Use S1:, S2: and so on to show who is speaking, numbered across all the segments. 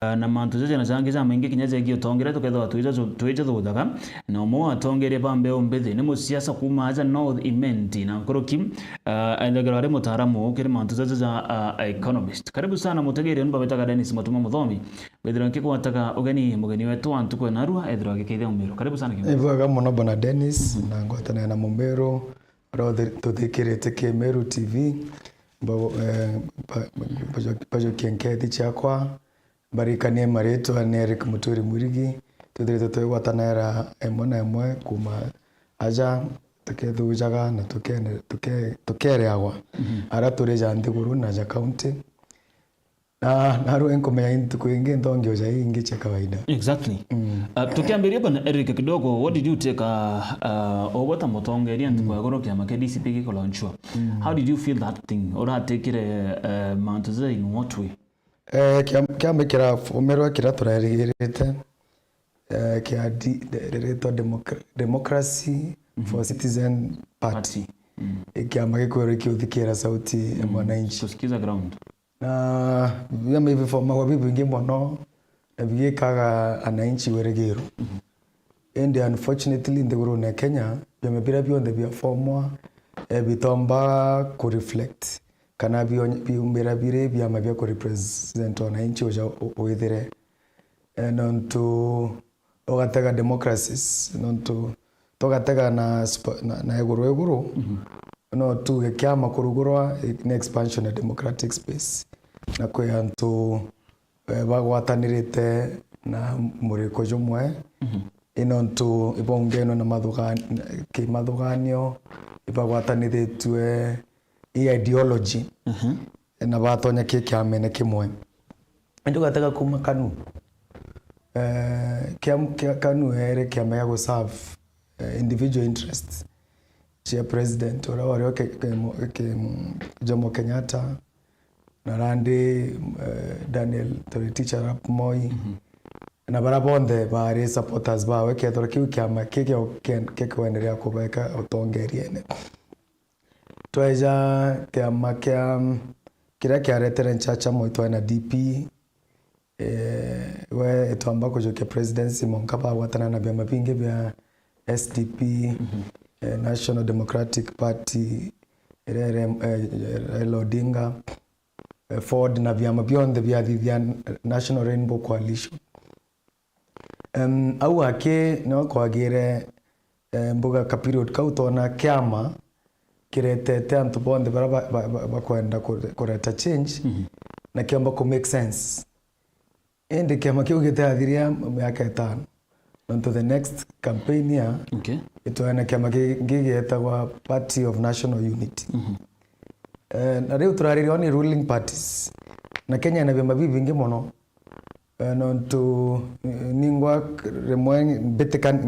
S1: na mantu zeje na zange za maingi kinyaze gyo tongere tuketho tuije thuthaga na mo atongere bambe ombethe ni musiasa kuma aja North Imenti na nkoroki endegero ari mutaramu ukiri mantu zeje za economist. Karibu sana mutegere nba betaga Dennis Matuma Muthomi wethira nkikwataga mugeni wetu antu kwe narua ethira gikeithia umero. Karibu sana kimwe
S2: evaga muno bona Dennis na ngwatana na Mumbero ro tuthikirite Kimeru TV bajo kenkethi chakwa barikanie maretwa ni Eric Muturi Murigi tuthirite twigwatanira emwe na emwe kuma aja tukethujaga na tukereagwa ara tureja Nthiguru na ja county na ro enkomea into kuingi ndongio ja ingi cha kawaida.
S1: Exactly. Tukiambiria bana Eric kidogo, what did you take obota mutongeria ntukwagoro kya make DCP giko launchwa? How did you feel that thing? Or take it mantuze in what way?
S2: Kia mekira umerwa kira turarigirite kia democracy for citizen party. Kia magikore kiuthikira sauti ya mwananchi.
S1: Kusikiza ground.
S2: Na vyama hivi for mawa bibu ingi mwono na vigikaga ananchi weregeru. And unfortunately Nthiguru na Kenya vyama bira bionde bia formwa bitomba ku-reflect kana biumbira bire byama bya ku-represent wananchi oja oithire nontu ogatega democracies nontu togatega na eguru no tu gekiama kurugurwa in expansion of democratic space na kwe antu bagwatanirite na muriko jumwe inontu ibongeno na mathuganio ibagwatanithitwe ideology na batonya kiamene kimwe ndio gataka kuma KANU KANU ere kiama ya serve individual interests chia president ora wari ke Jomo Kenyatta na Randi Daniel Toroitich arap Moi na barabonde bari supporters bawe kethora kiu kiama kekwenderea kubeka utongeriene tweja kiama kira kiaretere nchacha moitwa na DP we etwamba kujokia presidency monkapa watana na byama bingi bya SDP National Democratic Party Raila Odinga Ford na vyama beyond the National Rainbow Coalition au ake no kwagire mbuga ka period kautona kiama kiretete antu bonde bakwenda kureta change na kiamba ku make sense ende kiama kiu gitaathiria miaka 5 onto the next campaign ya itwana kiama gigetagwa Party of National Unity na reu turaririo ni ruling parties na Kenya na vyama vingi muno nontu ningwa remwe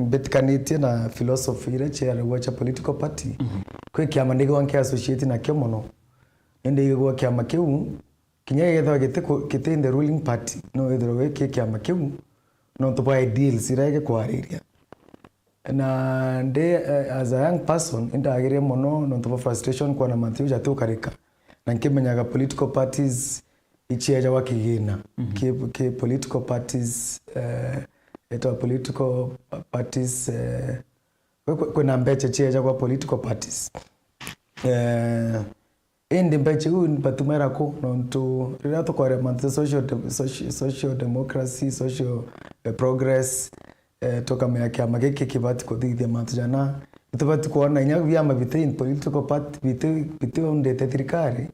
S2: betikanitie na philosophy ile cha wacha political party kwe kiama ndigo wanke associate na kio muno ende igwa kiama kiu kinya getha gite in the ruling party no ethero weke kiama kiu no to buy deals irege kwariria na nde as a young person indagire muno no to frustration kwa na mantu ja tukarika na nkimenyaga political parties ichieja wakigina ke political parties political parties kuna mbeche chieja kwa political parties indi mbeche batumera ko nontu rirato kwa mantu social democracy social progress toka meya mageke kibati kuthithia mantu jana itubati kuona inyagu vyama between political party between the thirikari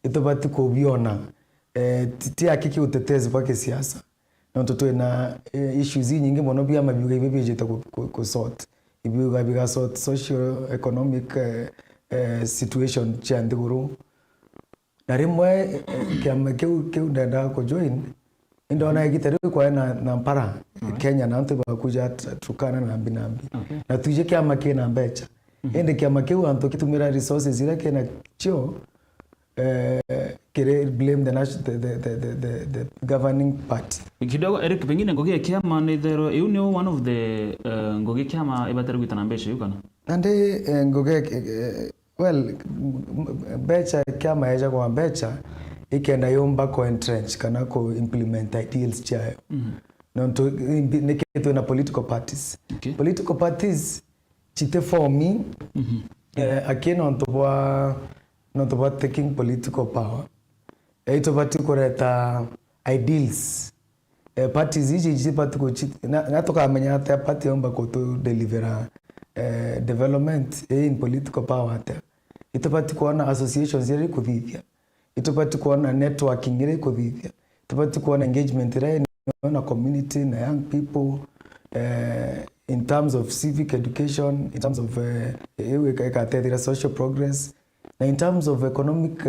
S2: itubati kubiona titia kiki utetezi kwa kisiasa na mtoto na issues nyingi mono bia mabiga ibebejeta ku sort ibiga sort social economic situation cha Nthiguru na rimwe kiama kiu ndenda ko join ndo na gitari kwa na mpara Kenya na antu bakuja tukana na mbinambi na tuje kiama kina mbecha ende kiama kiu antu kitumira resources ile kena chio blame the governing party.
S1: Kidogo Eric pengine ngoge kiama ni thero you know one of the ngoge kiama ibatari gwitana mbecha yukana
S2: ande ngoge well becha kiama eja kwa becha ikenda yomba ko entrench kana ko implement ideals chayo nonto neketo na political parties political parties chite for me akino nonto bwa taking political power eito bati kureta ideals parties hizi bati ko na toka amenya ata party yomba ko to deliver development in political power ata itapati kuona associations yari kuthithia itapati kuona networking yari kuthithia itapati kuona engagement yari na community na young people in terms of civic education, in terms of social progress, na in terms of economic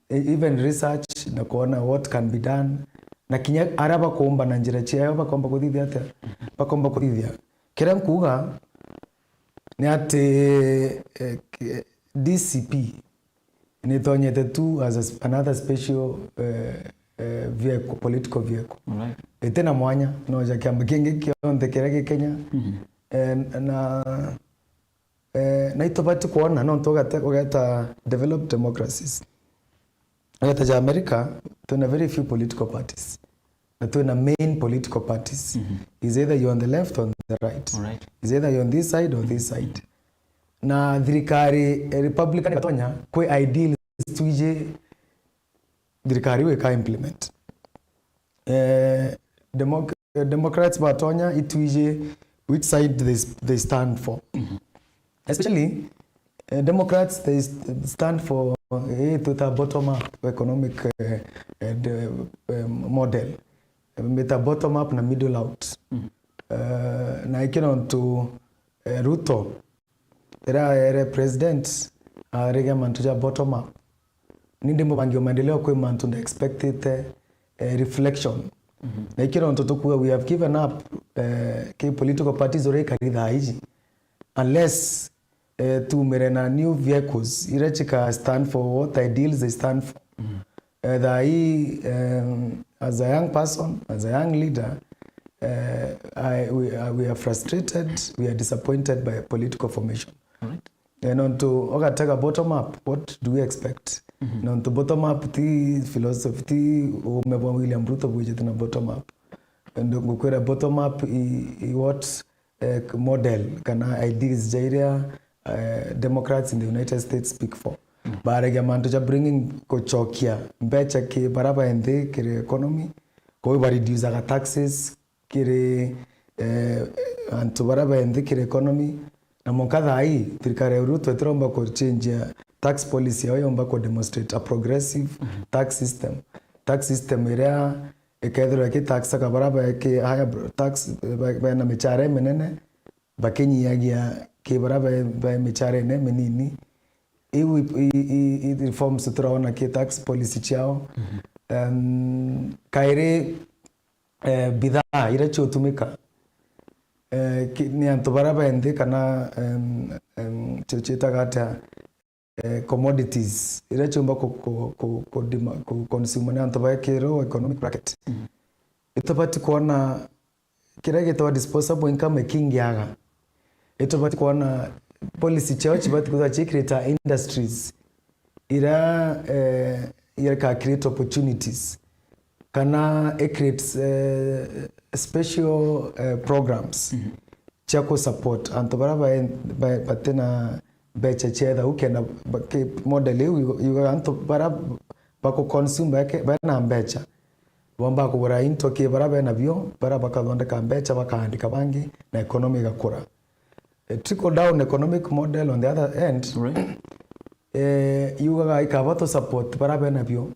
S2: even research na kuona what can be done na kinya araba kuomba na njira chia araba kuomba kuthithia ata bakomba kuthithia kira nkuga ni ati DCP ni tonyete tu as another special vehicle, political vehicle.
S1: Right.
S2: Itena mwanya no jakiamba kingi kionde kirege Kenya na itobati kuona no togata developed democracies. Hata ja America tuna very few political parties. Na tuna main political parties. Is either you on the left or on the right.
S1: Right.
S2: Is either you on this side or this side. Na thirikari Republican katonya kwe ideals tuije thirikari weka implement. Democrats batonya ituije which side they stand for. Especially Democrats, they stand for to the bottom up economic model. Meta bottom up na middle out. Na ikina to Ruto era president rega mantuja bottom up. Ninde mbangio maendeleo kwa mantu expected reflection. Na ikina kuwa we have given up political parties already karidha hiji unless to merena new vehicles irechika stand for what ideals they stand for. As a young person, as a young leader, we are frustrated, we are disappointed by political formation.
S1: Right.
S2: And on to take a bottom up, what do we expect? And on to bottom up the philosophy umebwa William Ruto bujeti na bottom up. And kukwera bottom up what model kana ideas jairia Democrats in the United States speak for. Barega mantoja bringing kochokia mbecha ke baraba ende kire economy ko ba reduce aga taxes kire anto baraba ende kire economy na monkadha ai thirikari Ruto tromba ko change tax policy yao yomba ko demonstrate a progressive tax system area ekedro ke tax ka baraba ke haya tax ba na mechare menene bakenyi yagia ke baraba ba mechare ne menini i reforms tutaona ke tax policy chao kaire bidhaa ira chotumika ni antobaraba ende kana chocheta gata commodities ira chomba ko consumer na antoba kero economic bracket itapati kuona kirege to disposable income king yaga itapati kuona policy chao chibati kuza create industries ira ka create opportunities kana creates special programs chako support antobaraba batena becha cheda ukenda model you anto baraba bako consume yake bana becha wamba kubura into ke baraba na byo baraba kadonda ka becha bakaandika bangi na economy gakura. A trickle down economic model on the other end, right? You got to support baraba na byo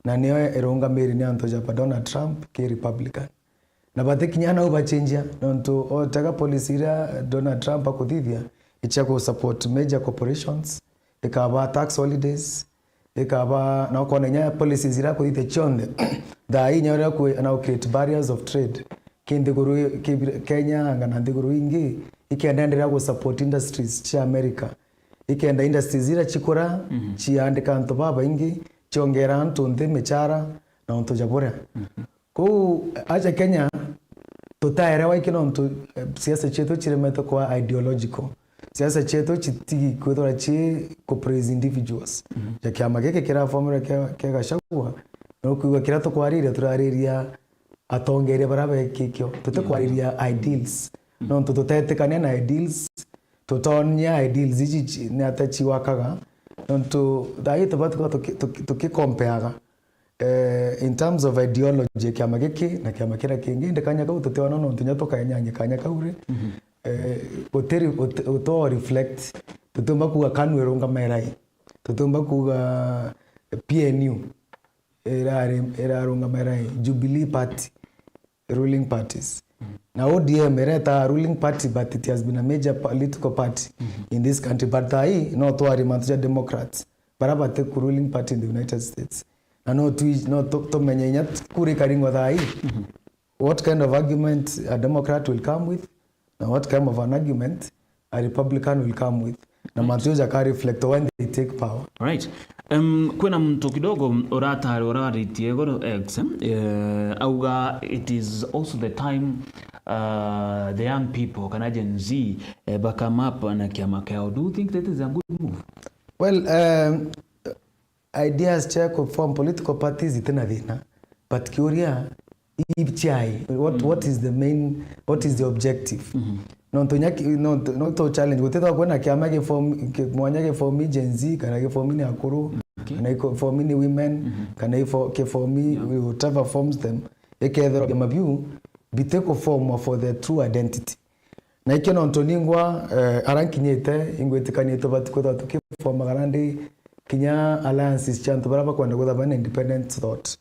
S2: na niyo eronga meri ni antoja pa Donald Trump ke Republican na bate kinyana uba change nonto otaka policy ira Donald Trump akuthithia ichako support major corporations ikaba tax holidays ikaba na konenya policies ira kuthithia chonde da inyora ku na create barriers of trade kinde guru Kenya ngana ndiguru ingi ikiendelea ku support industries cha America ikienda industries ira chikora chiandika anto baba ingi chongera anto nde mechara na onto jabora ko acha Kenya tutaelewa ikino onto siasa chetu chiremeto kwa ideological siasa chetu chitigi kwethora chi praise individuals ya kiama geke kira formula ke Gachagua no kuiga kira to kwarire turariria atongere barabe kikyo tutakwariria ideals no tutetekane na ideals tutonya ideals ichi ne atachi wakaga no to dai tukikompeaga in terms of ideology kiama giki na kiama kira kingi ndekanya kau tuteona no tunya tukanyanya kanya kaure oteri oto reflect tutumba kuga kanwe ronga merai tutumba kuga PNU era ronga merai Jubilee Party ruling parties na ODM ereta ruling party but it has been a major political party in this country but tai no to ari mantuja Democrats baraba te ruling party in the United States na no to menyenya kuri karingo tai what kind of argument a Democrat will come with na what kind of an argument a Republican will come with na mantuja ka reflect when they take power.
S1: Right. Kwena mtu kidogo oraritie goro X auga it is also the time the young people Canadian Z come up na kiama kao. Do you think that is a good move?
S2: Well, ideas check from political parties itena thina but curia ibchai what is the objective no to challenge woteta kwena kiama ke form ke mwanya ke form Gen Z kana ke form ni akuru kana ke form ni women kana ke form whatever forms them ekethero mabiu biteko form for their true identity na ikeno ntoningwa arankinyete ingwetikanye to batiko to form garande kinya alliances chanto baraba kwenda guthabana independent thought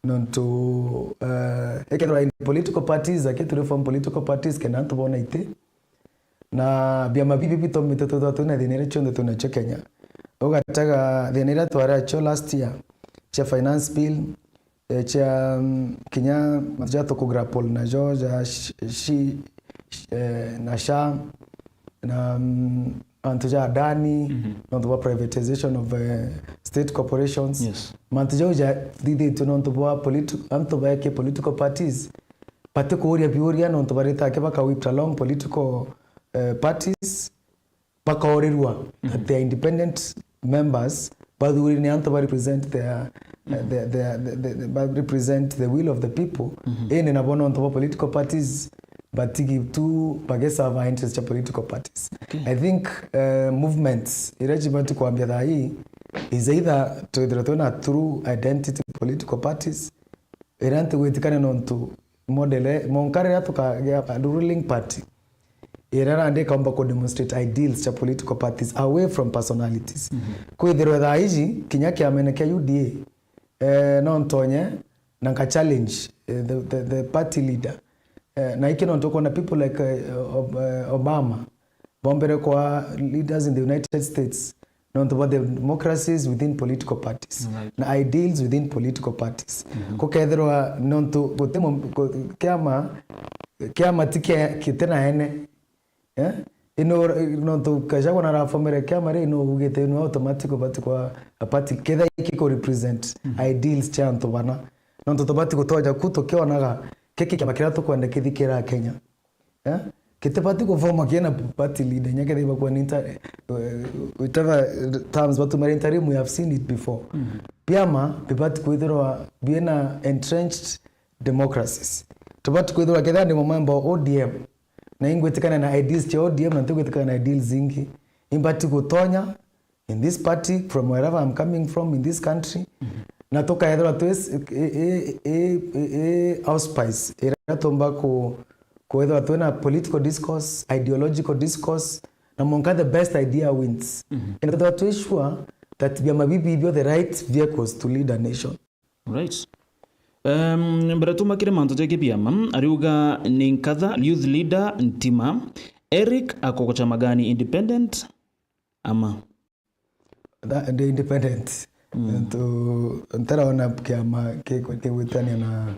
S2: non to ekethero in political parties aketu reform political parties kana ntobona ite na biama bibi bito mitoto tuna dinere chondo tunacho Kenya ogataga dinere twara cho last year cha finance bill cha Kenya majato ko grapple na Georgia shi na sha na antuja dani no the privatization of state corporations.
S1: Yes.
S2: Mantuja dide tuno to political parties pateko oria bioria no to bareta ke baka whip along political parties bakaorerwa that they are independent members but we need to represent represent the will of the people in na bono on political parties but give to bagesa of interest political parties.
S1: Okay.
S2: I think movements irejibati kuambia that hii is either to through identity political parties irante wetikane non to model monkare atuka ruling party irara ande kamba ko demonstrate ideals cha political parties away from personalities kwa hivyo dha hiji kinyaki ameneka UDA non tonye na ka challenge the party leader na ikino ntoko na people like Obama bombere kwa leaders in the United States non to the democracies within political parties na ideals within political parties ko kedro non to gotemo kiama tike kitena ene ino to Gachagua na rafomere kiama ino ugete ino automatic kwa party keda ikiko represent ideals chanto bana non to bati kutoja kutokewa naga keki kama kirato kwenda kithikira Kenya kitapati kuforma kiena party leader nyake deba kwa ninta whatever terms but to interim we have seen it before piama pipati kuidhirwa biena entrenched democracies tupati kuidhirwa kethani member ODM na ingwetikana na ideals cha ODM na ngwetikana na ideals zingi imbati kutonya in this party from wherever I'm coming from in this country natoka hedhwa twes auspice iratomba ko hedhwa twena political discourse ideological discourse na monka the best idea wins and that to ensure that biama bibi the right vehicles to lead a nation.
S1: Right. Mbaratuma kire manto jake biama ariuga ninkadha youth leader ntima Eric ako chama gani independent ama
S2: the independent ntaraona kiama ke wetania na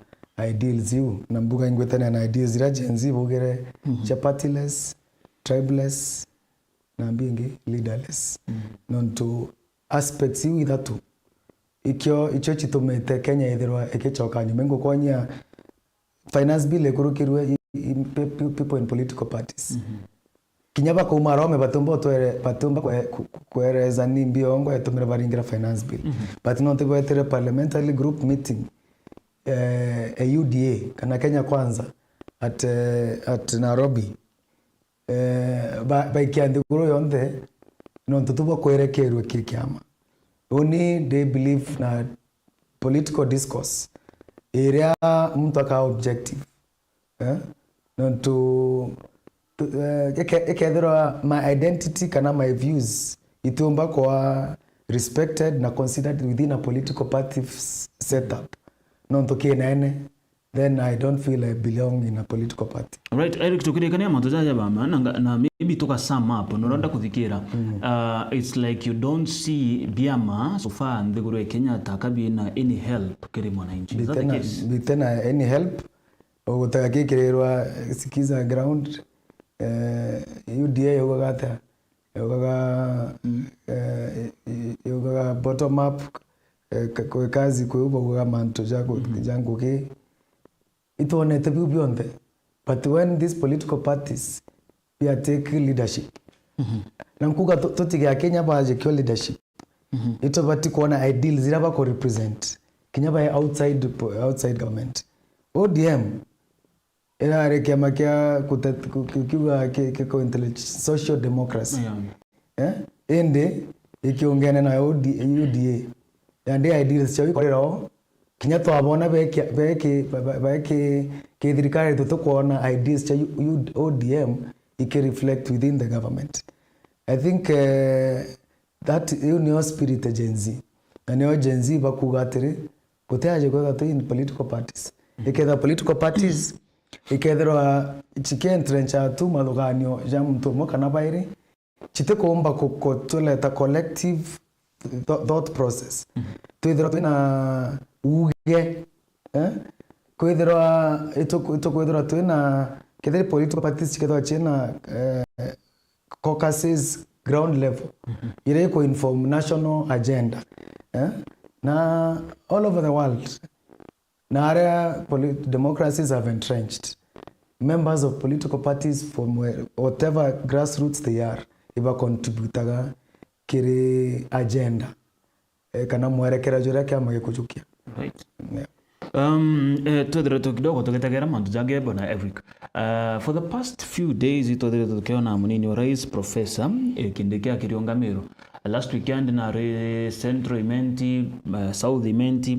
S2: ideals you na mbuga ingwetania na ideals ira Gen Z bugere chapatiless tribeless na mbingi leaderless non to aspects you ithatu ikyo icho chitumete Kenya ithirwa ikichoka nyumengo konya finance bill ekurukirwe people in political parties kinyaba ko marome batumba kuereza ni mbiongo etumira baringira finance bill but not wetere parliamentary group meeting UDA kana Kenya Kwanza at Nairobi by kiandi guru yonde non tutuba kwerekerwe kikiama only they believe na political discourse area mtu aka objective non to ekethera my identity kana my views itumba kwa respected na considered within a political party setup non to kenene then I don't feel I belong in a political party.
S1: Right, Eric, tukirikania mantu jaja bama na maybe toka sum up noronda kuthikira it's like you don't see biama so far ndiguru Kenya takabi na any help kiri mwananchi. Is that the case?
S2: Bitena any help utakakirirwa sikiza ground UDA yogaga bottom up kwa kazi kwa ubo mantu jangu ke itonete bionde. But when these political parties we are taking leadership nankuga totiga Kenya baje kyo leadership ito bati kuona ideals ziraba ko represent Kenya ba outside government ODM era rekema kia kukiwa kiko intelligence social democracy ende ikiongena na UDA yande ideals chawi korero Kenya to abona beke thirikari tutukuona ideas cha ODM iki reflect within the government. I think that union spirit agency and your agency bakugatire kutaje kwa to in political parties. Iketha political parties ikethera chicken trencha tu maluganyo jamto mokana baire chitekomba kokotuleta collective thought process. Tuithira tuna uge kwithira ito kwithira twina kethira political parties chikethwa china caucuses ground level ire ko inform national agenda na all over the world na area democracies have entrenched members of political parties from whatever grassroots they are iba contributaga kiri agenda kana mwerekera jura kya magekuchukia.
S1: Right. Tudre kidogo tukitagera mantu jage bona Eric. For the past few days tudre tukiona munini wa rais Professor Kindiki akiriongamiro. Last weekend na Central Imenti, South Imenti,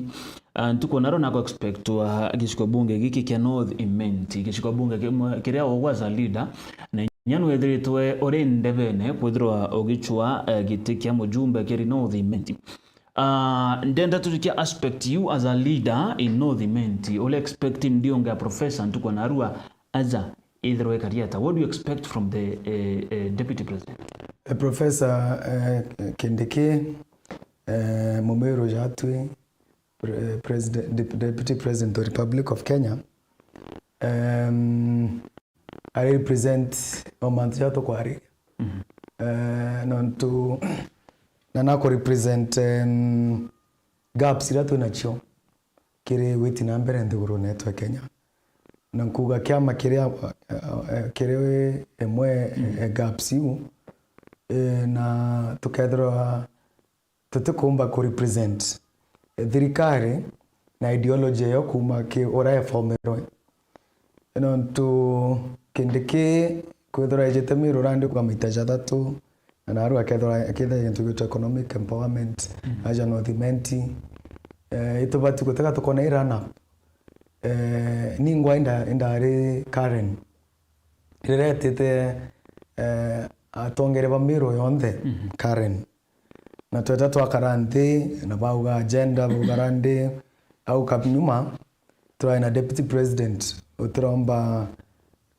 S1: tuko naro nako expect wa gishiko bunge giki kia North Imenti. Gishiko bunge kiria waza leader na nyanu wedritwe orende bene kwithirwa ogichwa gitikia mujumbe kiri North Imenti. Then that tukia aspect you as a leader in North Imenti ole expecting ndionga professor ntuko narua aza either way kariata. What do you expect from the deputy president?
S2: Professor Kindiki Mumero Jatwi deputy president of the Republic of Kenya I represent Omantiato Kwari non to nanako represent gaps ira tunacho kire witi nambere nduguru netwa Kenya nankuga kyama kire emwe gaps yu na tukethra tutukumba ku represent thirikari na ideology yo kuma ke ora formero non to Kindiki kwethra ejetamiro rande kwa mitaja tatu na aru akethra into economic empowerment aja North Imenti ito batu kutaka tukona irana ningwa indare Karen iretete atongere bamiro yonde Karen na twetatu akarante na bauga agenda bugarande au kapinyuma try deputy president utromba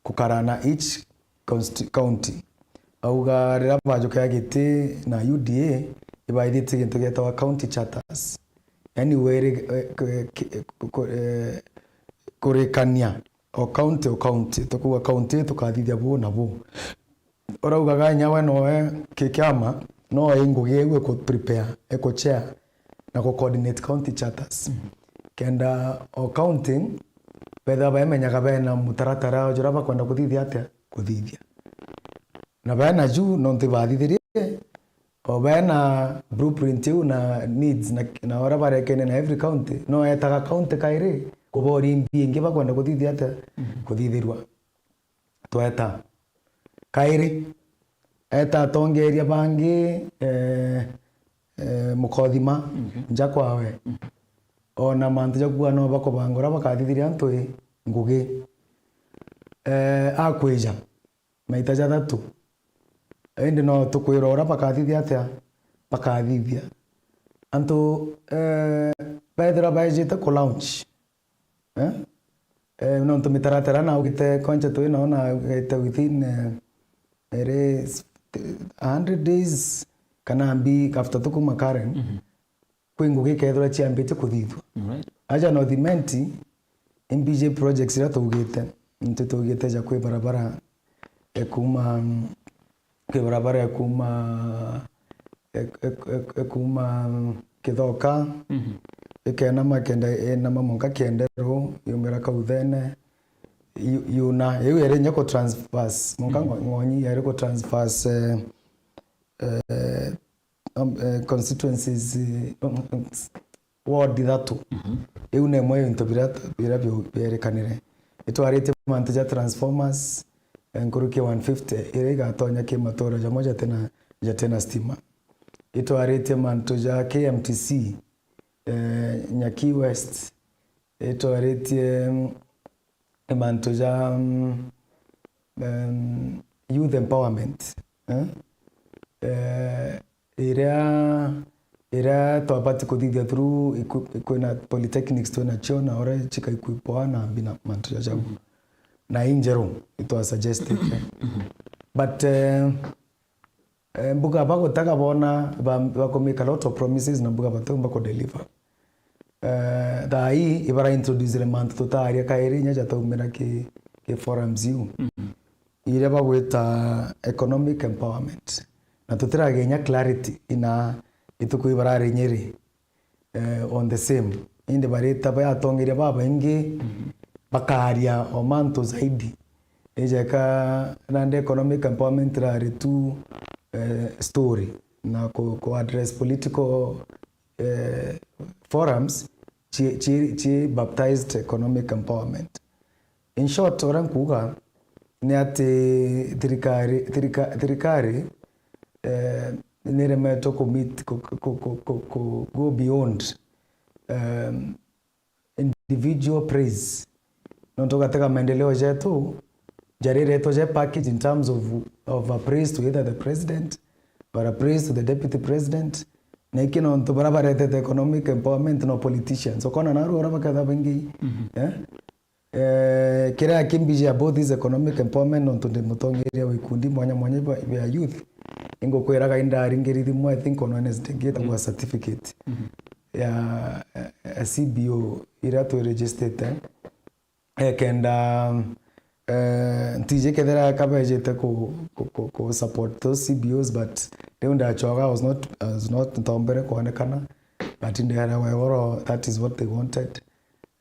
S2: kukarana each county auga raba joka gite na UDA ibaidite kintu geta county charters anywhere kurekania o county tukuwa county tukathithia bu na bu orauga ganya weno kikiama no ingugiwe ku prepare eco chair na ku coordinate county charters kenda o county betha baemenyaga bena mutaratara ojuraba kwenda kuthithia atia kuthithia na bana juu no ntibathithirie o bana blueprint yu na needs na ora barekene na every county no etaga county kaire kubori mbingi bakwenda kuthithia ate kuthithirwa tweta kaire eta tongeria bangi mukothima nja kwawe ona mantu jakuwa no bakobangora bakathithiria ntwe ngugi akwija maita jathatu indi no tukwirora bakathithia atia bakathithia antu baithira baijite ku launch no tumitaratara na ugite koncha tu ino na ite within 100 days kana mbi after tukuma Karen kwingugi kethira chiambite kuthithwa aja no thimenti MBJ projects ira tugite ntutugite ja kwi barabara ekuma kithoka ikena makenda na mamonga kendero yumira kauthene yuna yu ere nyako transfers monga ngonyi ere ko transfers constituencies ward thatu yu ne moyo intobira byerekanire itwarite mantu ja transformers nkuruke 150 ire gatonya ke matora jamoja tena stima itwarite mantu ja KMTC Nyaki West itwarite mantu ja youth empowerment ira twapati kuthithia through kwina polytechnics twina chio na ora chika ikuipoa na bina mantu ja jagu na injero it was suggested but mbuga bagotaka bona bakomeka lot of promises na mbuga batomba ko deliver dai ibara introduce le mantu totaria kairi nya jatomera ke forums yu ile bagweta economic empowerment na tutira genya clarity ina ituku ibara renyeri on the same inde bareta ba atongeria baba ingi bakaria o mantu zaidi ejeka nande economic empowerment rare tu story na ko address political forums chi baptized economic empowerment in short orang kuga ni ati thirikari niremeto commit go beyond individual praise nontoka teka maendeleo yetu jarire to je package in terms of a praise to either the president or a praise to the deputy president na ikino nto barabara the economic empowerment no politicians okona naru ora bakatha bengi kira kimbiji about this economic empowerment no ntonde mutongeria wikundi mwanya ya youth ingo kweraga indari ngirithi mwe I think on Wednesday get a certificate ya CBO ira to register kenda ntije kethera kabejete ko support those CBOs but deunda choga was not ntombere kuonekana but in there were that is what they wanted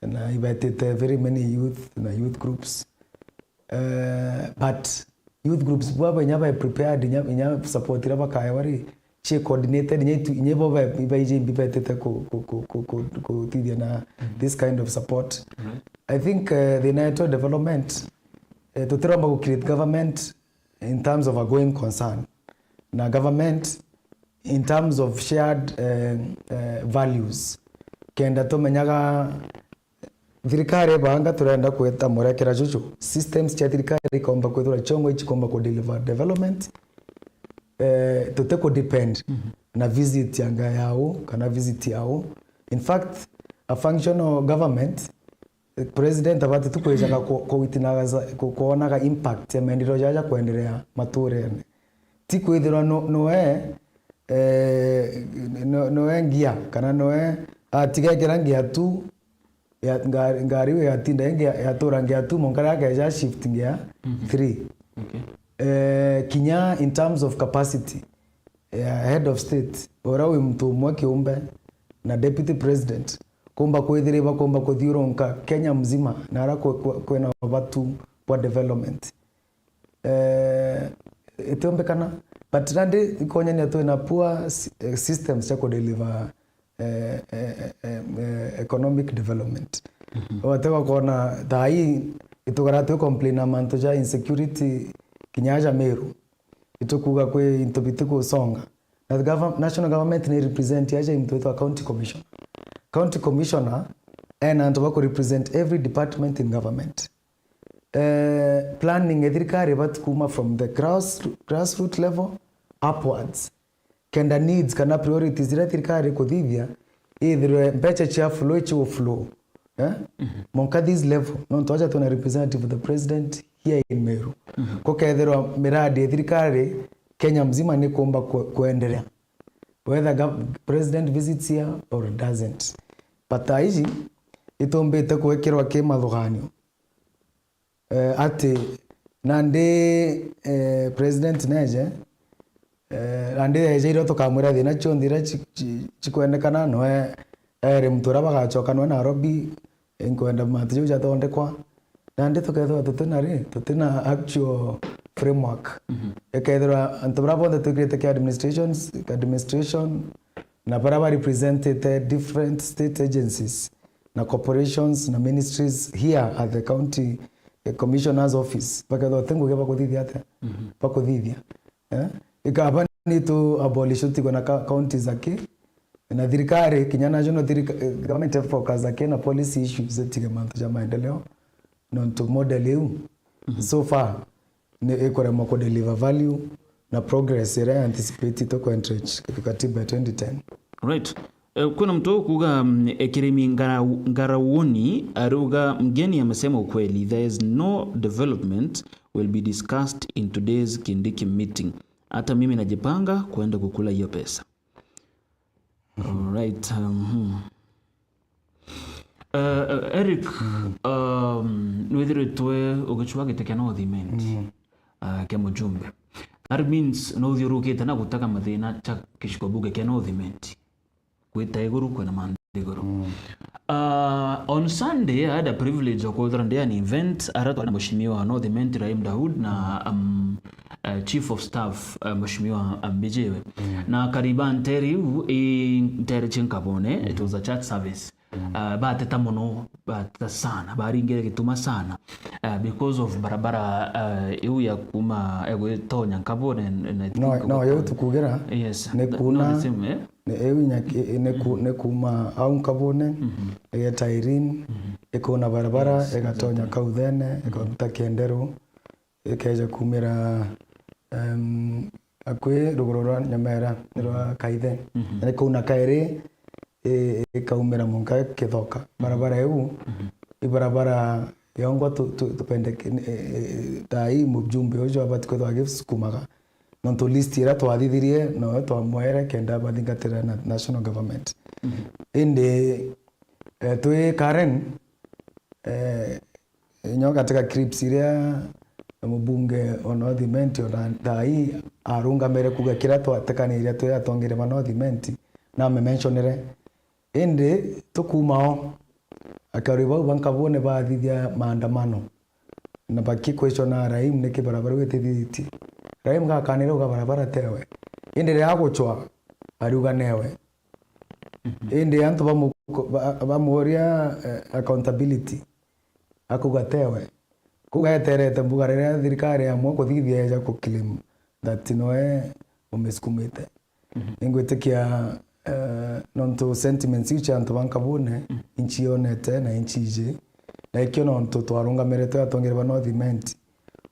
S2: and I invited very many youth na youth groups but youth groups baba nyaba prepared nya support ira bakaya wari che coordinated nye baba ibaije bipetete ko tidia na this kind of support I think the NATO development to try to create government in terms of a going concern na government in terms of shared values kenda to menyaga thirikari banga turenda kweta murekera juju systems cha thirikari komba kwethura chongo ichi komba ko deliver development to take depend na visit yanga yao kana visit yao in fact a functional government president abati tukwejaga ko witinaga kuonaga impact ya maendeleo yaja kuendelea maturene tikwithira noe ngia kana noe atigekera ngia tu ya ngari we atinda ngia ya tora ngia tu monkara yake ya shift ngia 3 kinya in terms of capacity head of state orawe mtu mwake umbe na deputy president kumba kwithiriba kumba kuthiuronka Kenya mzima na ara kwena watu kwa development itombekana but nandi ikonyania tu na poor systems cha deliver economic development wataka kuona thai itugara tu complain amanto ja insecurity kinyaja Meru itukuga kwe intobitiku songa na the national government ni represent yaje mtoto county commissioner and antobako represent every department in government. Planning ethirikari batukuma from the grassroots level upwards kenda needs kana priorities ira thirikari kuthithia ithirwe mbecha cha flow monka this level no toja tuna representative of the president here in Meru ko kethirwa miradi thirikari Kenya mzima ni kuomba kuendelea whether president visits here or doesn't but hizi itombete kuwekirwa kimathuganio ati nande president neje ande eje iro tukamwira thina chondira chikwendekana no mtura bagachoka no Nairobi inkwenda matiju jathondekwa nande tukethwa tutina actual framework ekethwa antobra bonde tukrete administration na baraba represented different state agencies na corporations na ministries here at the county commissioner's office bakadho tengo ke bakodithia ate bakodithia ikaba ni to abolish utiko na counties zake na thirikari kinyana jono government focus zake na policy issues zitike manto ya maendeleo non to model you so far ne ekore mako deliver value na progress ira anticipate to entrench katiba 2010
S1: right. Kuna mtu kuga Ekirimi Ngarawoni aruga mgeni amesema ukweli, there is no development will be discussed in today's Kindiki meeting. Hata mimi najipanga kuenda kukula hiyo pesa. Alright. Eric, nwethire twe ugichwa giteke no thiment ke mujumbe. That means no thiurukite na gutaka mathina cha kishikobuge ke no thiment. Kwita iguru kwena mandiguru. On Sunday I had a privilege of going an event aratwa na mheshimiwa Northiment Rahim Daud na chief of staff mheshimiwa Mbijewe na kariban teri teri chinkabone. It was a church service. Bateta mono bateta sana baringere gituma sana because of barabara iu ya kuma tonya nkabone
S2: no yo tukugera
S1: yes
S2: ne kuna ne kuma au nkabone ya Tairin ikona barabara egatonya kauthene ekonta kendero ekeja kumira akwe rugorora nyamera nirwa kaithe ne kuna kaire ikaumira munga kithoka barabara eu ibarabara yongwa tupende tai mujumbe ojo abatiko agifsukumaga non to list ira twathithirie no twamwere kenda bathingatira na national government inde twi Karen nyo katika clips iria mubunge Northiment ona tai arunga mere kuga kira twatekaniria twi atongere ma Northiment na me mentionere inde tukumao akariba bankabone bathithia maandamano na baki question Rahim niki barabara wetithiti Rahim gakanira uga barabara tewe inde ria guchwa aruga newe inde antu bamuria accountability akugatewe kugaterete mbugarira thirikari amwe kuthithia ja ku claim that noe umeskumite ingwetikia nonto sentiments ichi antu bankabone inchi yonete na inchi ije na ikyo nonto twarunga merete atongere ba Northiment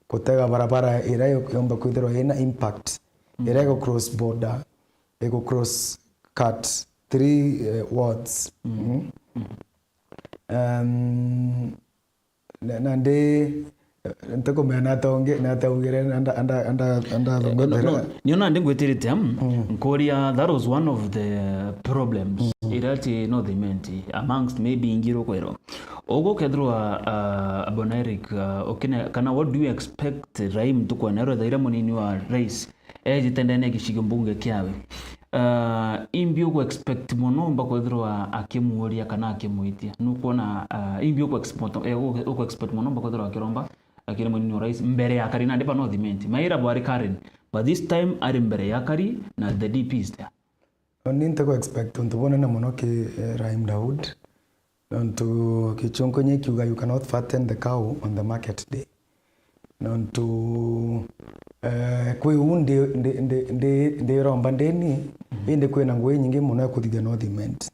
S2: kutega barabara ira yomba kwithirwa ina impact ira go cross border ego cross cut 3 wards nande ntako mena tonge na taugire anda
S1: niona ndingwetirite nkoria that was one of the problems irati Northiment amongst maybe ingiro kwero ogo kedrwa Abona Eric okine kana what do you expect Rahim tukwa nero thaira munini wa rais ejitendene gishigo mbunge kiawe imbio ku expect monomba kwethirwa akimuoria kana akimuitia nukuona imbio ku expect monomba kwethirwa akiromba akire munini wa rais mbere ya Karina ndipa Northiment maira bwari Karen but this time ari mbere ya Kari na the DP is there.
S2: Ninte ko expect ntubone na muno ki Rahim Daud nontu kichongo nye kiuga you cannot fatten the cow on the market day nontu kwe unde romba ndeni inde kwe na ngwe nyingi muno ya kuthithia North Imenti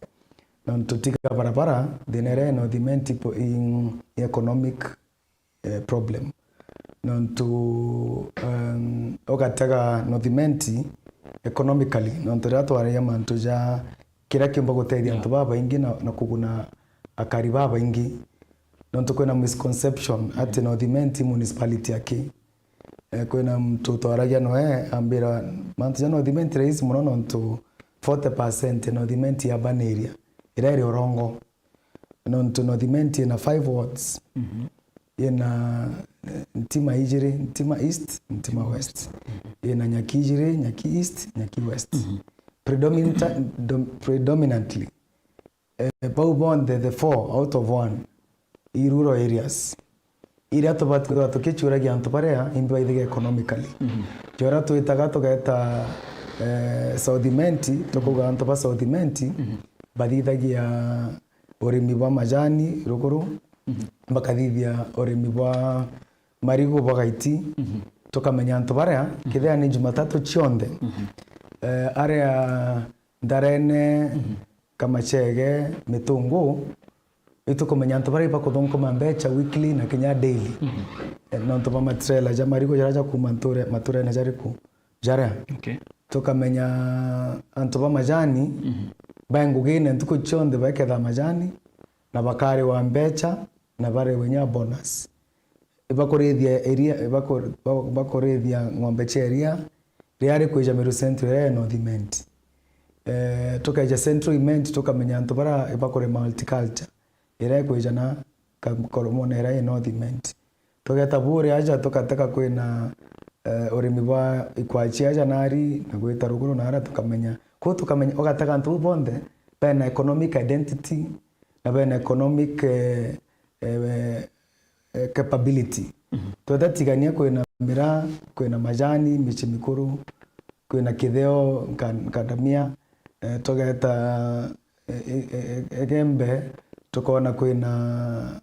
S2: nontu tika barabara thinere North Imenti in economic problem nontu okatega North Imenti economically nontu ratware mantu ja kira kimba gutethia antu baba ingi na kuguna akari baba ingi nontu kwena misconception ati North Imenti municipality yake kwena mtu twaragia noe ambira mantu ja North Imenti rais muno nontu 40% North Imenti urban area ira orongo nontu North Imenti na 5 wards ina Ntima Ijiri, Ntima East, Ntima West. Ina Nyaki Ijiri, Nyaki East, Nyaki West. Predominantly, Baubon the 4 out of 1 rural areas. Ira to kichura gi antoparea imba idege economically. Jora to itagato gaeta South Imenti, tokuga antopa South Imenti, badithagi ya urimi wa majani ruguru. Bakathithia urimi bwa marigo bagaiti tukamenya antu baria kithea ni Jumatatu chionde area Ndarene Kamachege Mitungu itukumenya antu baria bakuthonko mbecha weekly na kinya daily no ntu matrela ja marigo jaraja ku mature na jariku jara tukamenya antu ba majani bangugine ntuko chionde baketha majani na bakari wa mbecha na bare wenya bonus ibakorethia area ibakorethia ng'ombe cheria riari kuja Meru Central ya North Imenti tukaja Central Imenti tukamenya antu bara ibakore multiculture ira kuja na koromona ira North Imenti tugeta bure aja tukataka kwina urimi bwa ikwachi aja nari na gwita ruguru na ara tukamenya ogataka antu bonde bena economic identity na bena economic capability. Tuatatigania kwena mira, kwena majani, michi mikuru, kwena kitheo, kadamia, tugeta egembe, tukona kwena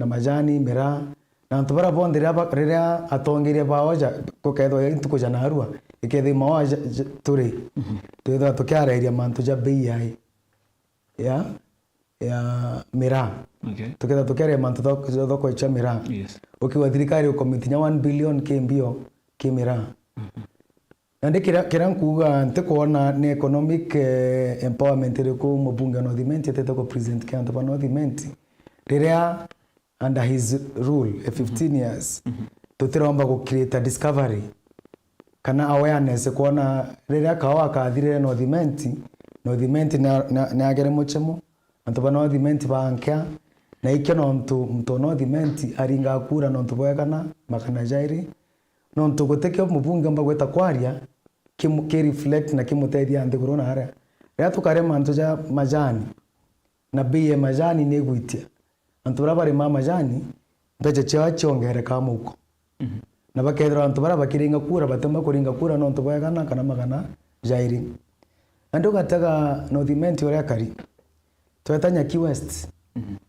S2: majani, mira, na ntubara bonde riria atongiria baoja kokethwa ntukuja na arua ikethi maoja turi twitha tukiarairia mantu ja bei yai ya mira tuketha tukiaria mantu thoko cha mira ukiwa thirikari ukomitinya 1 billion kimbio kimira ande kira nkuga ntikuona ni economic empowerment iriku mubunge North Imenti teteko president kanto pa North Imenti riria under his rule 15 years tutiromba ku create a discovery kana awareness kuona riria kawa kathire North Imenti na agere muchemo antu pa North Imenti bankia na ikyo nontu North Imenti aringa kura nontu bwekana makana jairi nontu gutekyo mubunge mba gweta kwaria ki reflect na kimutethia andi kurona hara ria tukare mantu ja majani na bei majani ne gwitia antu barabare majani mbeje cha chongere kama uko na bakethra antu bara bakiringa kura batema kuringa kura nontu bwekana kana magana jairi andu gataga North Imenti ore akari tweta Nyaki West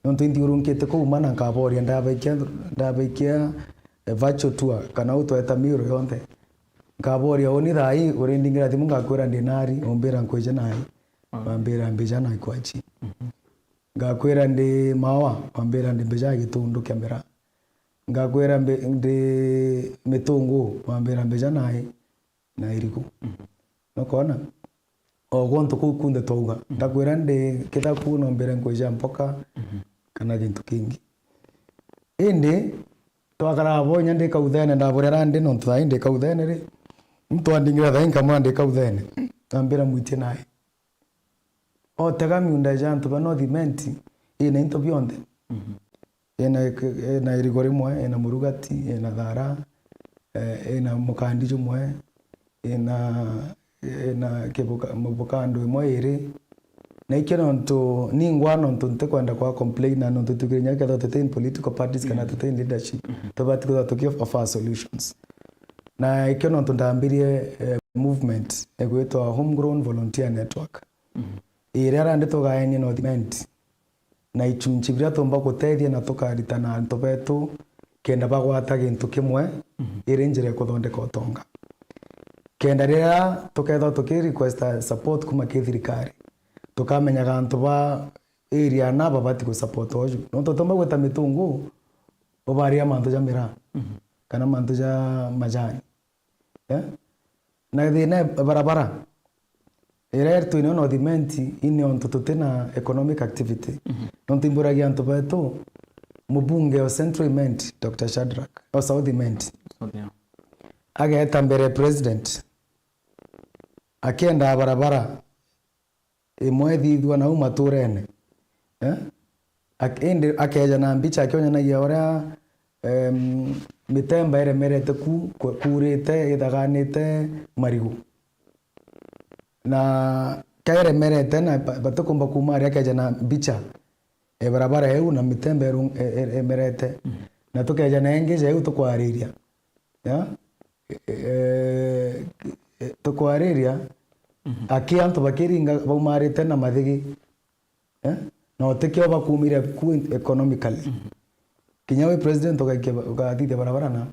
S2: nontu indi urunkite ko umana kaboria ndabaikia virtual tour kana utweta miro yonde kaboria oni thai urindingira thimu ngakwira ndinari ombera nkweje nai wambera mbeja na ikwachi ngakwira ndi mawa wambera ndi mbeja gitundu kamera ngakwira ndi mitungu wambera mbeja nai na iriku nokona ogonto kukunde touga ndakwira ndi kitha kuno mbere nkweja mpoka kana gintu kingi indi twakara bonya ndi kauthene ndaborera ndi no thai ndi kauthene ri mtu andingira thai kama ndi kauthene ambira mwitie nai o tegami unda jantu ba North Imenti ina into bionde ina irigori mwe ina murugati ina thara ina mukandi jumwe ina kibuka mubukando imwe iri na ikeno nto ningwano nto ntekwenda kwa complain na nto tukirinya ka that in political parties kana that in leadership tabati ko that give of our solutions na ikio no tundambirie movement egwitwa Homegrown Volunteer Network iria randitwo gaeni North Imenti na ichunchi biria tumba gutethia na tukaritana antu betu kenda bagwata gintu kimwe iri njira kuthondeka utonga kenda riria tukethwa tukirequesta support kuma kithirikari tukamenyaga antu ba area na babati ku support oju no tutumba gweta mitungu obaria mantu ja mira kana mantu ja majani na thina barabara ire tu ino North Imenti ini onto tutena economic activity nontimburagia antu betu mubunge wa Central Imenti Dr. Shadrack o South Imenti ageta mbere president akienda barabara imwe thithwa na umaturene akeja na mbicha akionyanagia uria mitemba iremerete kurite ithaganite marigu na kairemerete na batukumba kuma aria akeja na mbicha barabara eu na mitemba emerete na tukeja na engage eu tukwariria tukwariria aki antu bakiringa baumarite na mathigi na otekio bakumire ku economically kinyawe president ugathithia barabara na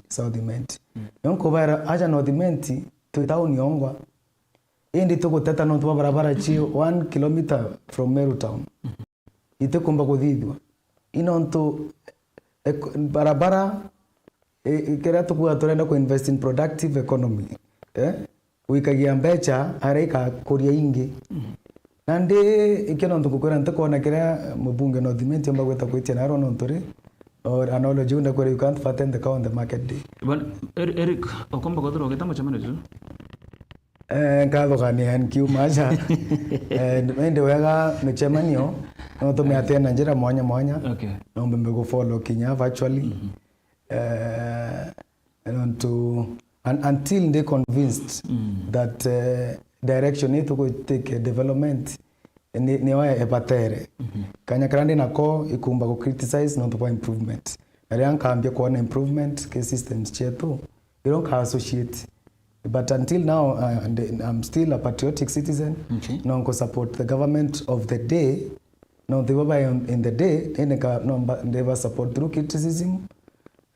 S2: South Imenti yonko bara aja North Imenti tu town yongwa indi tukuteta no tu barabara chi 1 kilometer from Meru town itekumba kuthithwa inonto barabara ikira tukuwa turenda ku invest in productive economy wikagia mbecha araika kuria ingi nande ikino ntukukwira ntakuona kira mubunge North Imenti amba gweta kwitia na rono nturi or analogy unda kwira you can't fatten the cow on the market day.
S1: Well, Eric okomba kodro geta machamene tu
S2: nkatho gani NQ maja ende wega mechemanio no to me atena njira mwanya
S1: okay
S2: no mbembe go follow kinya virtually and to until they convinced that direction it to take development ni wa epatere kanya krande nako ikumba ku criticize not for improvement arianka ambia kuona improvement ke systems chetu you don't associate but until now I'm still a patriotic citizen no go support the government of the day no they were in the day no never support through criticism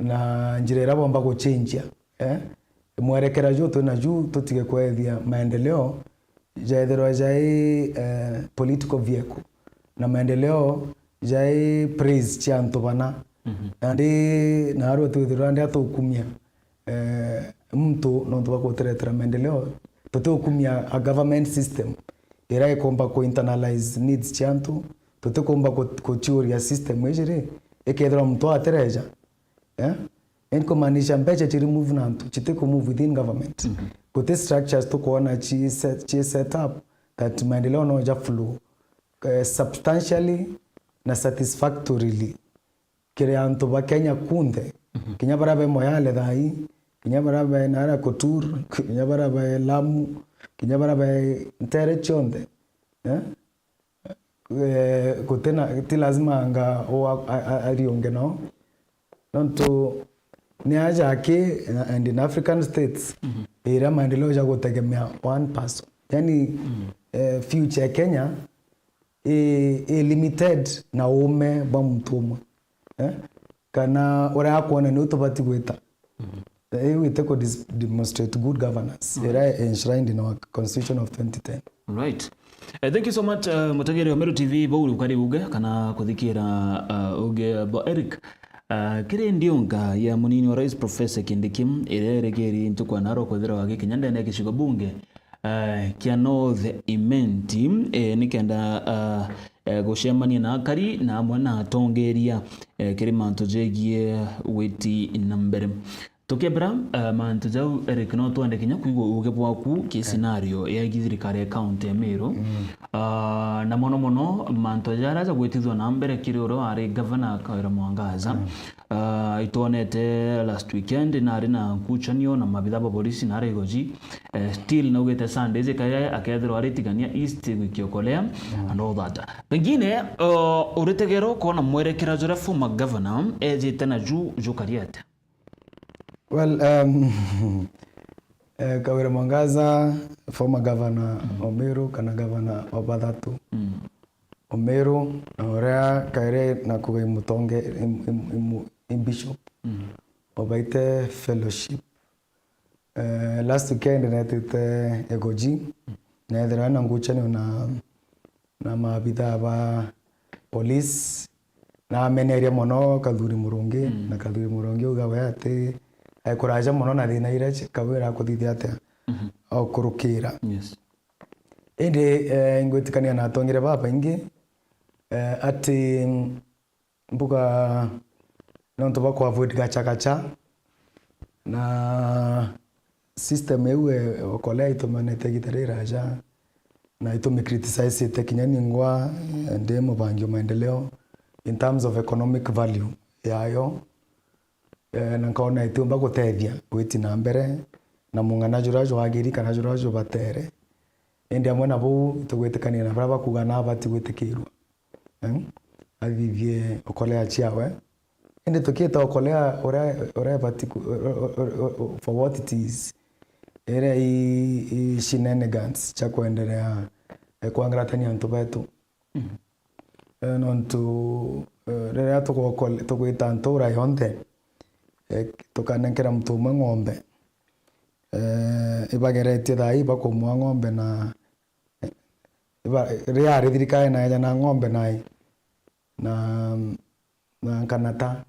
S2: na njira bomba go change mwarekera jo to na ju tutige kwethia maendeleo jaithero jai political vehicle na maendeleo jai praise chanto bana andi na aro tuithiro andi atukumia mtu no tuba kuteretera maendeleo tutukumia a government system ira ikomba ku internalize needs chanto tutukomba ku churia system ejire ekethira mtu atereja enkomanisha mbecha to remove nantu chiteko move within government kote structures to kuona chi set up that maendeleo no ja flow substantially na satisfactorily kire antu ba Kenya kunde kinya barabe moyale dai kinya barabe nara Kotur kinya barabe Lamu kinya barabe Ntere chonde kotena ti lazima anga o arionge no nonto ni aja ake and in African states ira maendeleo ya kutegemea one person yani future Kenya limited na ume ba mtumwa kana ora kuona ni utobati gweta we take to demonstrate good governance ira enshrined in our constitution of 2010.
S1: Right. Thank you so much mutagere wa Meru TV bawuli ukari uge kana kuthikira uge bo Eric kire ndionga ya munini wa rais Professor Kindiki ireregeri ntukwa naro kwethera wage kinyanda na kishigo bunge kia North Imenti nikenda gucemania na akari na amwe na atongeria kiri mantu jegie witi nambere tukebra mantu jau Eric no twande kinya kuigwa uge bwaku ki scenario ya githirikari county ya Meru na mono mantu jaraza gwitithwa na mbere kiri uro ari governor Kawira Mwangaza itonete last weekend na ari na kuchanio na mabitha ba polisi na ari goji still na ugete Sundays kaya akethero ari tigania east gwikiokolea and all that pengine uritegero kona mwerekera jora former governor ejete na ju kariate
S2: Well, Kawira Mwangaza, former governor Omeru, kana governor Obathatu. Omeru, na orea kaire na kuwe mutonge bishop. Obaite fellowship. Last weekend netete egoji. Nethera na nguchani na maabitha ba police. Na meneria mono Kathuri Murungi. Na Kathuri Murungi ugawe ati kuraja mono na thina ira Kawira kuthithia atia o kurukira.
S1: Yes.
S2: Indi ngwitikania na atongire baba ingi ati mbuga nonto bako avoid gacha na system ewe okolea itumanete gitarira aja na itume criticize tekinyani ngwa ndemo bangio maendeleo in terms of economic value yayo. Na nkaona itumba gutethia gwiti na mbere na mungana jurajo wagiri kana jurajo batere indi amwe nabo itugwitikania na baraba kugana abati gwitikirwa avivie okolea chiawe indi tukieta okolea ora bati for what it is era i shenanigans cha kuendelea kuangaratania antu betu nontu rera tukwita antura yonte tukanenkera mtu umwe ng'ombe ibageretie thai bakumwa ng'ombe na riari thirikari naja na ng'ombe nai na nkanata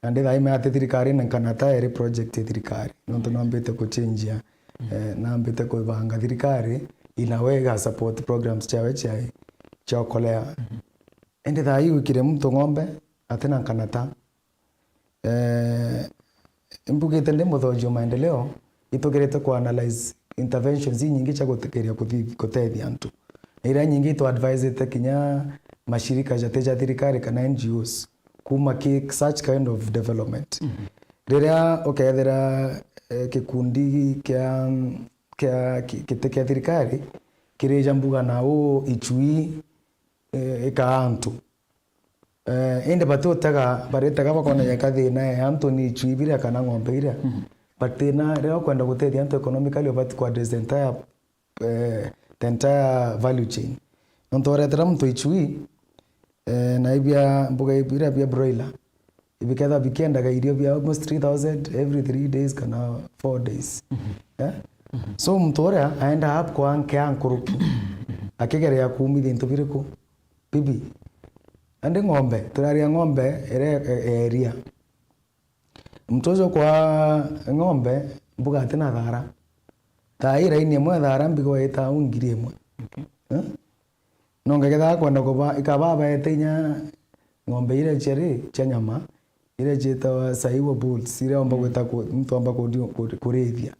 S2: andi thai meate thirikari na nkanata eri project ya thirikari nontu nambite kuchinjia nambite kubanga thirikari inawega support programs chawe chai chokolea indi thai wikire mtu ng'ombe atena nkanata mbugite ndi muthonjo maendeleo itugerete ku analyze interventions nyingi cha gutekeria kutethia antu ira nyingi to advise kinya mashirika jateja thirikari kana NGOs kuma ki such kind of development rira okethera kikundi kya kitekia thirikari kireja mbuga nao ichui ikaantu inde batutaga baretaga bakona yakathina Anthony ichui kana ng'ombe ira but na leo kwenda gutethia antu economically about to address the entire value chain nontoretera mtu ichui na ibia mbuga ibira bia broiler ibiketha bikendaga irio bia almost 3000 every 3 days kana 4 days so mtu ora aenda up kwa anke ankuruki akigerea kuumithia into biriku bibi ande ng'ombe turaria ng'ombe area mtozo kwa ng'ombe mbuga tena thara thaira ini mwe thara mbigo eta ungiri mwe nonga getha kwenda kuba ikababa etenya ng'ombe ile cheri chanyama ile jeta saiwa bulls ile omba gweta ku mtu amba kurethia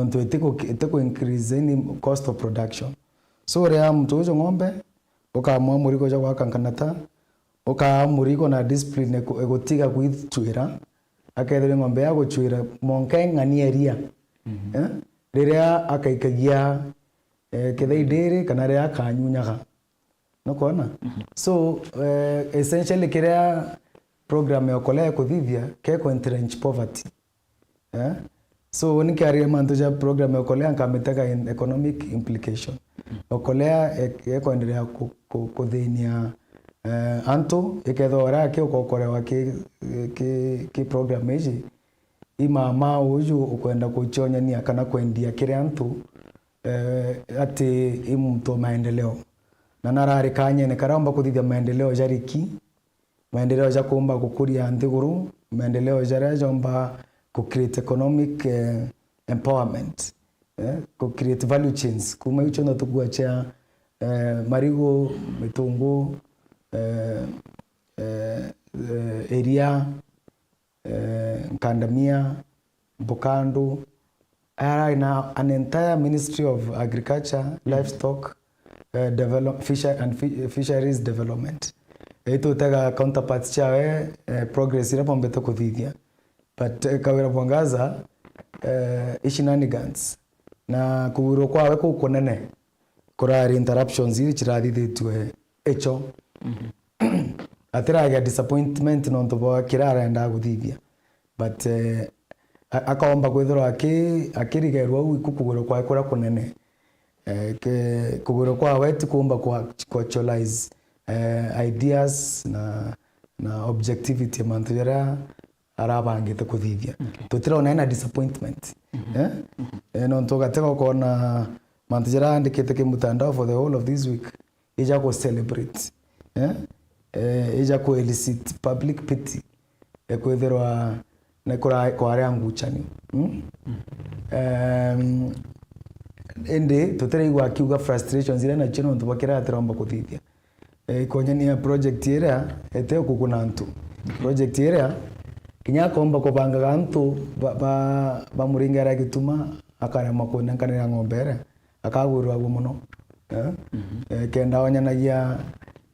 S2: nto etiko increase in cost of production so rea mtozo ng'ombe ukamwa muriko ja kwa kankanata ukamuriko na discipline egotiga kwitwira akethire ng'ombe ya guchwira monke ng'ani eria riria akaikagia kethaidiri kana riria akanyunyaga no kuona so essentially kiria program ya kolea kuthithia ke ku entrench poverty so nikiaria mantu ja program ya kolea nkameteka in economic implication okolea ekoendelea kuthinia antu ikethora ke ukokorewa ki program eji imama uju ukwenda kuchonyania kana kwendia kire antu ati imto maendeleo na narari kanye ne karamba kuthithia maendeleo jariki maendeleo ja kuomba kukuria nthiguru maendeleo jara jomba ku create economic empowerment ku create value chains kuma icho ndo tukuacha marigo mitungu area Nkandamia Bukandu na an entire Ministry of Agriculture, Livestock, Fisheries Development. Ito tega counterparts chawe progress ira pombeto kuthithia. But Kawira Mwangaza shenanigans na kuguro kwawe kukunene kurari interruptions iri chirathithitwe echo atiraga disappointment nonto bo kirara enda guthithia but akaomba kwithirwa akirigerwa u kuguru kwa kura kunene kuguru kwa weti kuomba kwa actualize ideas na objectivity manthira arabangite kuthithia tutirona ina disappointment no ntogateka kona manthira andikite kimutandao for the whole of this week ija ko celebrate ija ko elicit public pity kwithirwa na kwa aria nguchani ende tutiraigwa akiuga frustrations ira na chino ntubakira atiromba kuthithia ikonyania project ira eteo kukuna ntu project ira kinya komba kubanga gantu ba muringera gituma akarema kunenkanira ngombere akagurwa muno kenda onyanagia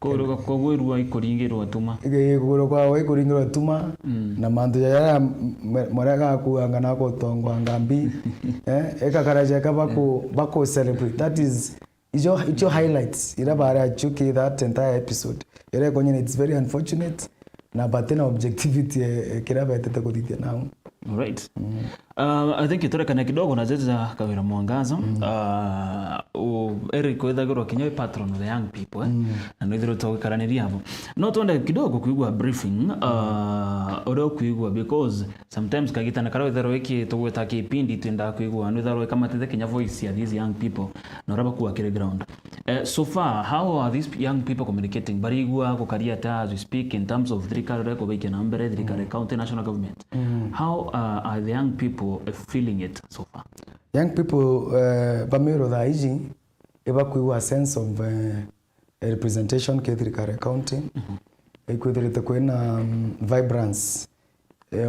S1: kuruga kugurwa ikuringirwa tuma
S2: kugurwa kwa ikuringirwa tuma na mantu ya morega kuanga na kutongwa ngambi ekakaraje bako celebrate. That is your highlights ira bara chuki that entire episode ira konyene. It's very unfortunate na batena objectivity kiraba tete kuthithia nao.
S1: All right. I think itorekana kidogo na Jeja Kawira Mwangaza. Eric Wethagirwa kinya patron of the young people na nithiro tugikaraniria hapo. No tuende kidogo kuigwa briefing oro kuigwa because sometimes kagita na karo ithiro iki tugweta kipindi twenda kuigwa nithiro kama tete kinya voice ya these young people na raba kuwa kile ground. So far how are these young people communicating barigwa kukaria ta as we speak in terms of thirikari ko beke number thirikari county national government? How are the young people feeling it so far?
S2: Young people bamiro da iji eba kuiwa sense of representation ke thirikari county ikuthirite kwina vibrance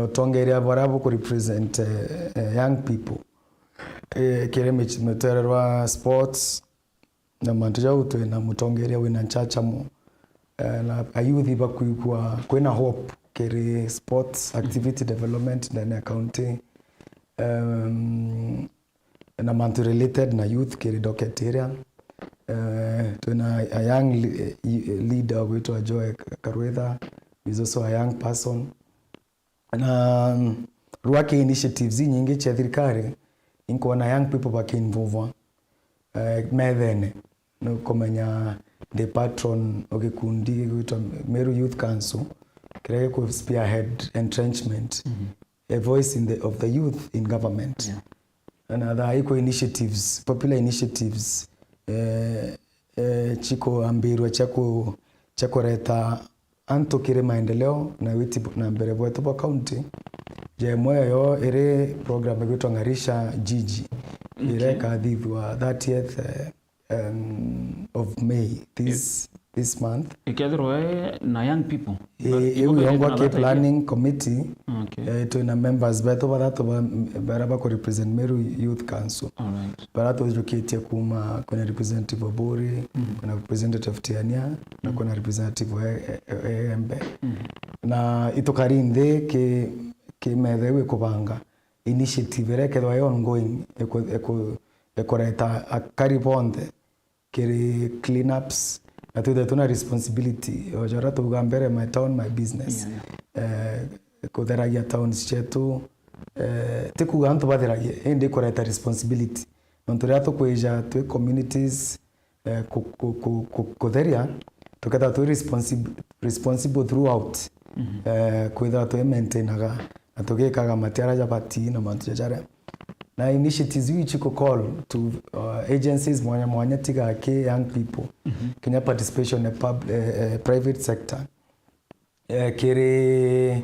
S2: otongeria barabo ku represent young people kire meterwa sports na mantuja utwe na mutongeria wina chacha mu na ayuthi bakuikwa kwina hope kire sports activity development ndani ya county na mantu related na youth kire docket area tuna a young leader wetu Joy Karwetha is also a young person na ruake initiatives nyingi cha thirikari inko na young people bakinvolve methene no komenya the patron ogikundi gwitwa Meru Youth Council kirege ku spearhead entrenchment a voice of the youth in government and other eco initiatives, popular initiatives chiko ambirwa chako reta anto kire maendeleo na witi na mbere bwetu kwa county je moyo ere program gwitwa ngarisha jiji ire kadhithwa 30th of May this month
S1: ikethirwa na young people
S2: yongwa ke planning committee to na members beto barato baraba ko represent Meru Youth Council.
S1: All right.
S2: Barato educate kuma kuna representative wa Bori kuna representative Tiania na kuna representative wa Embe na itokarinde ke methewe kubanga initiative rekethwa ongoing ekoreta akaribonde kiri cleanups atude tuna responsibility ojara tugambere my town my business kutheragia towns chetu tikuga antu batheragia indi koreta responsibility nonturia tukweja twe communities kutheria tuketa tu responsible throughout kwitha tu maintainaga na tugikaga matiara japati na mantu jara na initiatives which ko call to agencies mwanya tiga ke young people kenya participation in private sector kire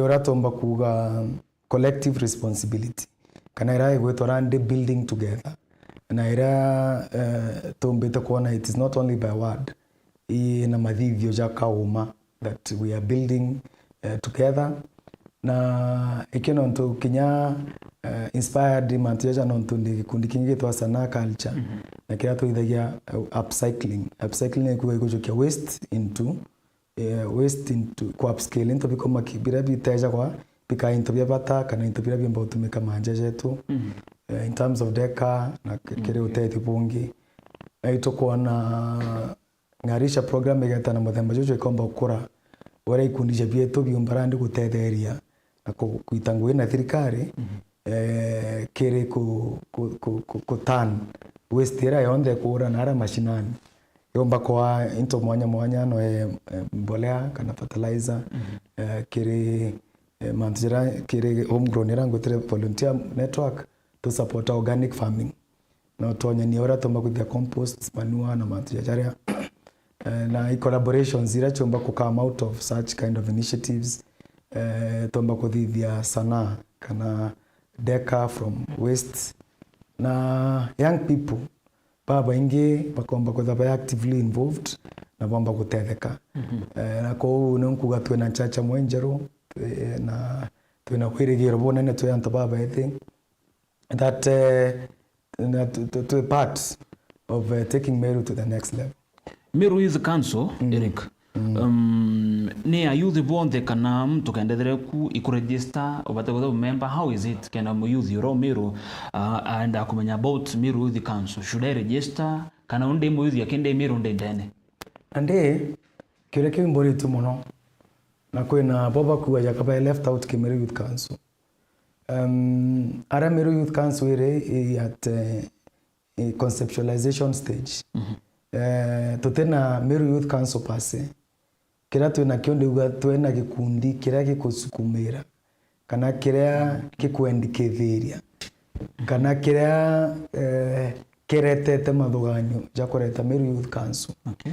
S2: oratomba kuga collective responsibility kana ira igweto rande building together na ira tombete kuona it is not only by word na mathithio jakauma that we are building together na ikino ntu kinya inspired mantuja nontu ndi kikundi kingi twa sana culture na kira tuithagia upcycling kuwa ikujokia waste into kwa upscale into bikoma kibira biteja kwa bika into bya bata kana into bya bimba utumika manje jetu in terms of deka na kire uteti bungi aito kuona ngarisha program igeta na muthemba jojo ikomba ukura wara ikundi je bieto byumbarandi gutetheria na kuitangwe na thirikari kiri kutan waste ira yonde kura na ara mashinani yomba kwa into mwanya no mbolea kana fertilizer kiri manjira kiri homegrown ira ngotre volunteer network to support organic farming no tonya ni ora tomba kuthia compost manure na manjira na collaborations zira chomba ku come out of such kind of initiatives tomba kuthithia sana kana deka from waste na young people baba ingi bakomba kuthaba actively involved na bomba gutetheka na ko nunkuga twena chacha mwenjero na twena kwirigiro bonene twanto baba I think that to a part of taking Meru to the next level.
S1: Meru Youth Council, Eric. Ni a youth bonde kana mtu kaendelea ku ikuregister obate kwa member, how is it kana mu youth yoro Meru and akumenya about Meru Youth Council, should I register kana unde mu youth yakende Meru unde ndene
S2: ande kireke mbori tu mono na kwena boba kuwa yakaba left out ke Meru Youth Council ara Meru Youth Council ire at a conceptualization stage tutena Meru Youth Council pase kira twena kionde uga twena gikundi kira gikusukumira kana kira gikuendikithiria kana kira kiretete mathuganyo jakoreta Meru Youth Council.
S1: Okay.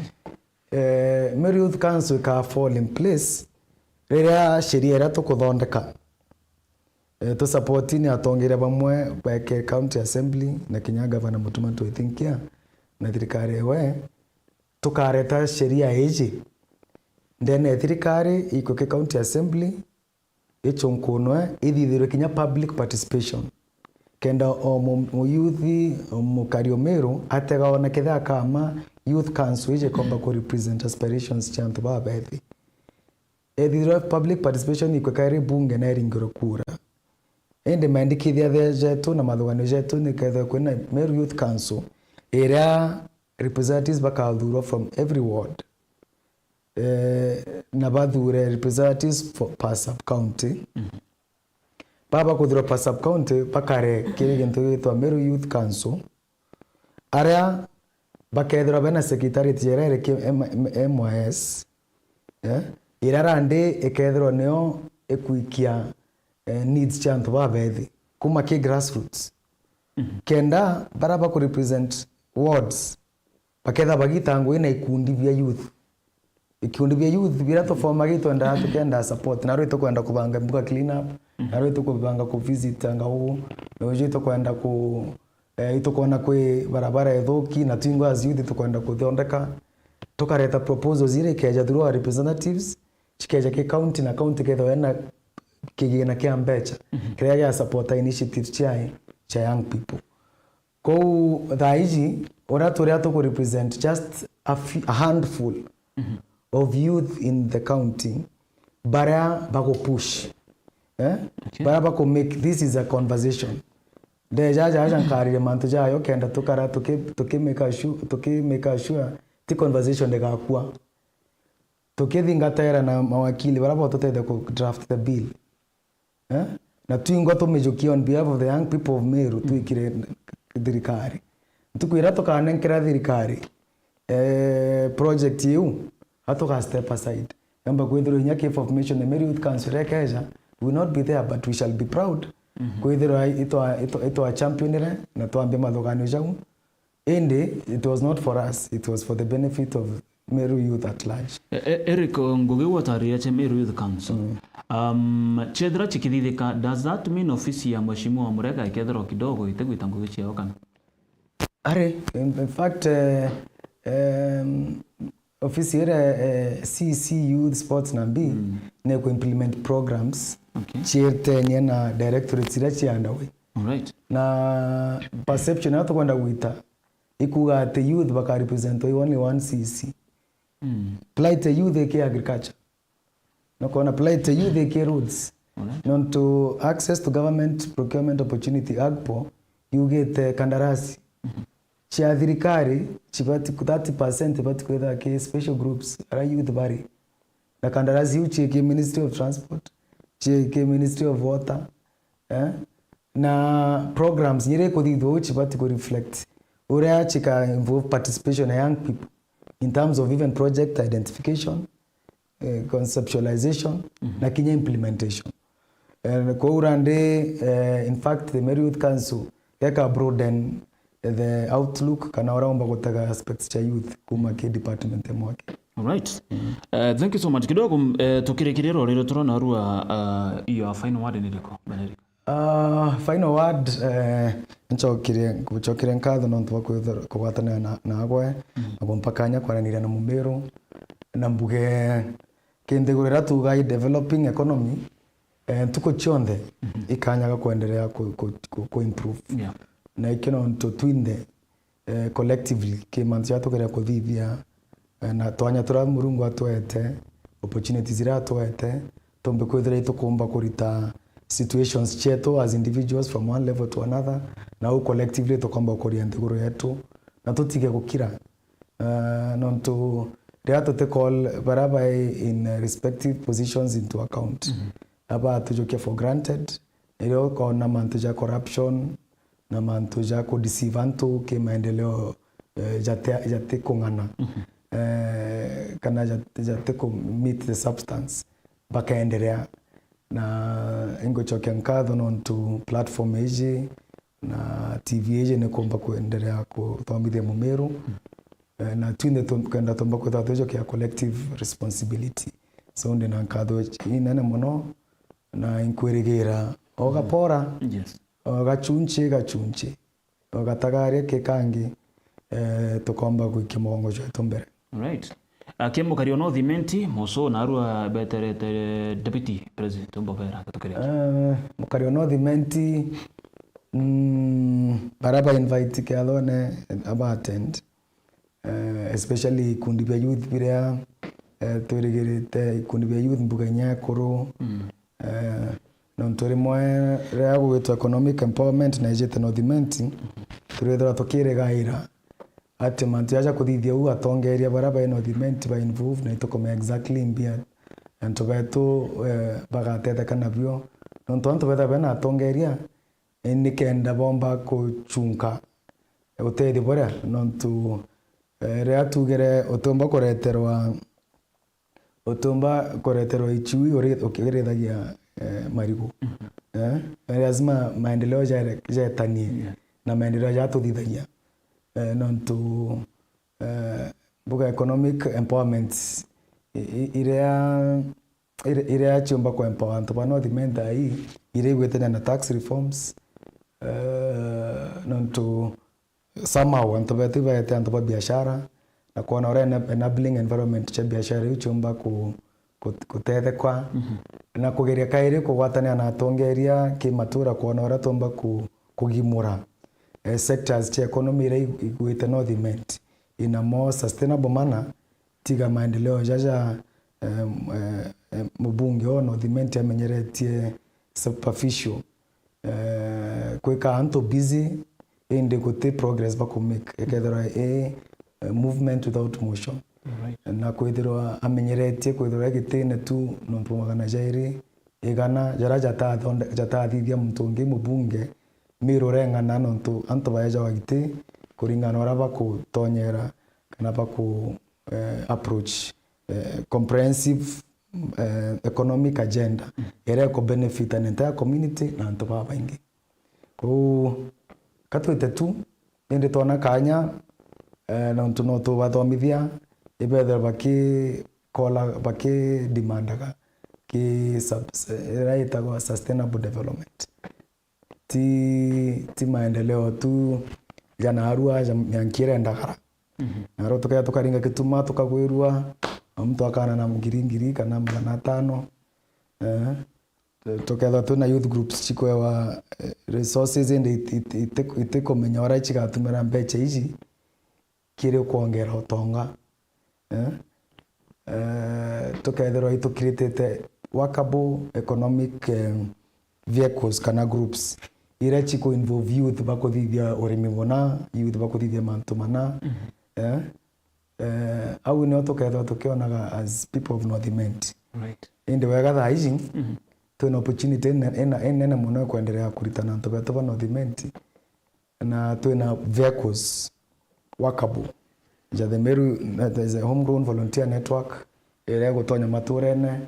S2: Meru Youth Council ka fall in place rira sheria ira tukuthondeka to support ni atongere bamwe by county assembly na kinya governor mutuma to think ya na thirikari we tukareta sheria hiji ndene thirikari iko ke county assembly ichonkonwe ithithirwe kinya public participation kenda o youth o Kariomeru ategaona kitha kama youth council ije komba ko represent aspirations chantu baba ethi ithithirwe public participation iko kari bunge na ringiro kura ende mandikithia thejetu na mathugano jetu ni ketha kwena Meru Youth Council area representatives bakathurwa from every ward na bathure representatives per sub county baba kuthurwa per sub county bakare kiri gintu gitwa Meru Youth Council area bakethurwa bena secretariat jerere ki MYS irarande ikethurwa neo ekuikia needs chantu babethi kuma ki grassroots kenda baraba ku represent wards baketha bagitango ina ikundi bya youth bira to forma gitu nda tukenda support na rwito kwenda kubanga mbuga clean up na rwito kubanga ku visit ngao no jito kwenda ku ito kona kwe barabara ethoki na twingo as youth tukwenda kuthondeka tukareta proposals ile keja through representatives chikeja ke county na county ketho ena kigina kia mbecha krea ya support initiatives cha young people ko thaiji ora turia to represent just a handful of youth in the county bara bako push bara bako make this is a conversation de jaja nkari mantu jayo kenda tukara tuki make sure the conversation de gakua tukithingatera na mawakili bara bototete ku draft the bill na twingo tumijukia on behalf of the young people of Meru tuikire thirikari tukwira tukanenkera thirikari project yu hatoka step aside yamba kwithiro nya key information the Meru Youth Council rekeja will not be there but we shall be proud kwithiro ito a champion na tuambie mathogano jau ende it was not for us, it was for the benefit of Meru youth at large.
S1: Eric, ngugi wataria che Meru Youth Council. Chedra chikithithika, does that mean ofisi ya Mheshimiwa Murega ikethero kidogo itegwita ngugi ciao kana?
S2: Are, in fact, ofisi ire CC Youth Sports na B ne ku implement programs chierte nye na directorate ira chiandawe.
S1: Alright.
S2: Na perception yato kwenda guita ikuga ate youth baka represent only one CC. Plight youth eke agriculture. No kona plight youth eke roads. Non to access to government procurement opportunity agpo you get kandarasi. Chia thirikari chipati 30% pati kwetha ke special groups ara youth bari. Na kandarasi uchi ke Ministry of Transport ki Ministry of Water na programs nyire kuthithwo chibati ku reflect uria chika involve participation of young people in terms of even project identification, conceptualization na kinya implementation. Kwa urande in fact the Meru Youth Council yaka broaden the outlook kana uraomba gutaga aspects cha youth kuma ki department ya mwake.
S1: Alright. Thank you so much. Kidogo tukirekiria rorero turona rua your final word ni riko Benedict.
S2: Final word nchokire nkatho no ntwa kugwatana na agwe agompakanya kwaranira na Mumeru na mbuge kindigurira tugai developing economy tuko chonde ikanyaga kuendelea ku improve na ikino nto twinde collectively kimanzi atugera kuthithia na twanya tura Murungu atwete opportunities ira atwete tombe kwithira itukumba kurita situations cheto as individuals from one level to another na collectively tukomba kuriente guru yetu na tutige gukira nonto reato te call baraba in respective positions into account aba tujoke for granted ilo kona mantuja corruption na mantuja ko deceive antu ke maendeleo jate kungana kana jate ko meet the substance bakaendelea na ingo chokia nkatho nontu platform eji na TV eji nekomba kuendelea kuthomithia Mumeru na twinde kwenda tomba kuthatho kia collective responsibility so ndi na nkatho inene muno na inkwirigira ogapora gachunche ogatagaria kekangi tukomba kukimongo chetu mbere.
S1: Right. Kemo kario no thimenti moso na arua beterete deputy president Mbovera katukiria.
S2: Mukario no thimenti baraba invite ke alone aba attend especially kundi bya youth birea turegirite kundi bya youth mbuganya koro nontori mwe reago wetu economic empowerment na ejete no thimenti turethera tokire gaira ati mantu yaja kuthithia u atongeria baraba ino thimenti ba involve na itokome exactly mbia nto betu bagatete kana bio nonto anto beta bena atongeria ni kenda bomba kuchunka utethi bora nonto rea tugere utomba koreterwa ichui ore okigerethagia marigo lazima maendeleo jaetanie na maendeleo jatuthithagia nonto buga economic empowerment irea chumba kwa empower antu bano thimenta hii ire gwetena na tax reforms nonto somehow antu betu baete antu ba biashara na kuona ore enabling environment cha biashara yu chumba kutete kwa na kugeria kaire kugwatania na atongeria kimatura kuona ore tomba kugimura sectors cha economy ire igwete no thiment in a more sustainable manner tiga maendeleo jaja mubunge ono thiment amenyeretie superficial kweka anto busy inde kote progress ba kumake ekethera movement without motion na kwithirwa amenyeretie kwithirwa gitine tu nontu magana jairi igana jara jatathithia mtungi mubunge mirorengana nontu anto baeja wagite kuringana ora bakutonyera kana baku approach comprehensive economic agenda ere ko benefit an entire community na anto baba ingi ko katwete tu ende tona kanya nontu no tu bathomithia ibether baki demandaga ki right go sustainable development ti maendeleo tu jana arua yankire ndagara naro tukaya tukaringa kituma tukagwirua mtu akana na ngiri kana 500 tuketha tuna youth groups chikwewa resources ende itikomenya ora chigatumira mbecha ici kire kuongera utonga tukethirwa itukirite workable economic vehicles kana groups ira chiko involve youth bakuthithia urimi bona youth bakuthithia mantu mana au no tukethwa tukionaga as people of North Imenti right inde wega tha ici twina opportunity nene muno kuendelea kuritana antu betu ba North Imenti na twina vehicles workable the Meru there's a homegrown volunteer network ere gutonya maturene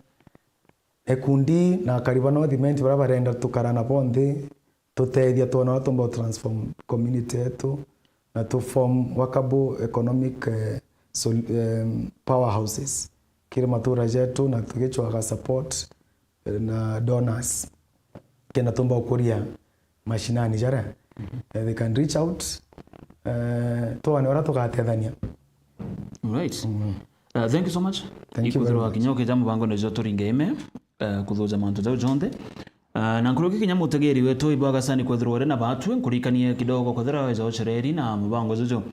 S2: ekundi na kariba North Imenti bara barenda tukarana bonde tutethia tuona tumbo transform community yetu na to form workable economic powerhouses kile matura yetu na tukichwa support na donors kena tumba ukuria mashinani jara they can reach out tuone ora tukatethania.
S1: All right. Thank you so much.
S2: Thank you very much.
S1: Kinyoke jamu bango nezo turingeme kuthuza mantu zao jonde na nkuruki kinya mutegeri wetu ibwaga sani kwethirwore na batu nkurikanie kidogo kwethira weza ochereri na mubango zozo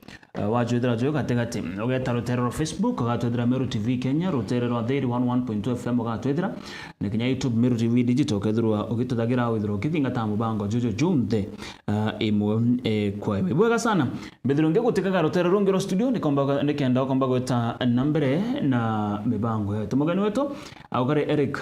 S1: wajwithira jo gategati ugeta rutero Facebook gatwithira Meru TV Kenya rutero rwa Daily 11.2 FM gatwithira na kinya YouTube Meru TV Digital kethirwa ugituthagira withiro kithinga ta mubango jojo jonde imwe kwa ibwaga sana mbethiro ngegutikaga rutero rungiro studio nikenda komba gweta nambere na mibango yetu mugani wetu augare Eric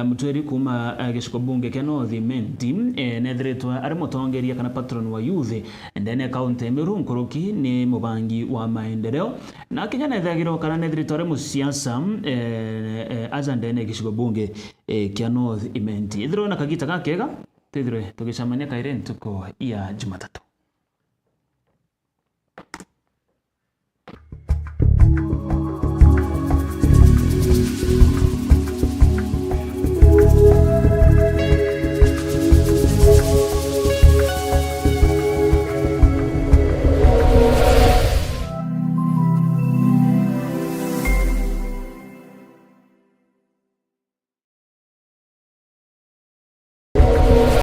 S1: mutweri kuma gishiko bunge kya North Imenti nethiritwa ari mutongeria kana patron wa youth ndene account Meru nkuruki ni mubangi wa maendeleo na kinya nethagiro kana nethiritwa ari musiasa aza ndene gishiko bunge kya North Imenti ithiro na kagita gakega tithire tugicamania kaire ntuko ya Jumatatu.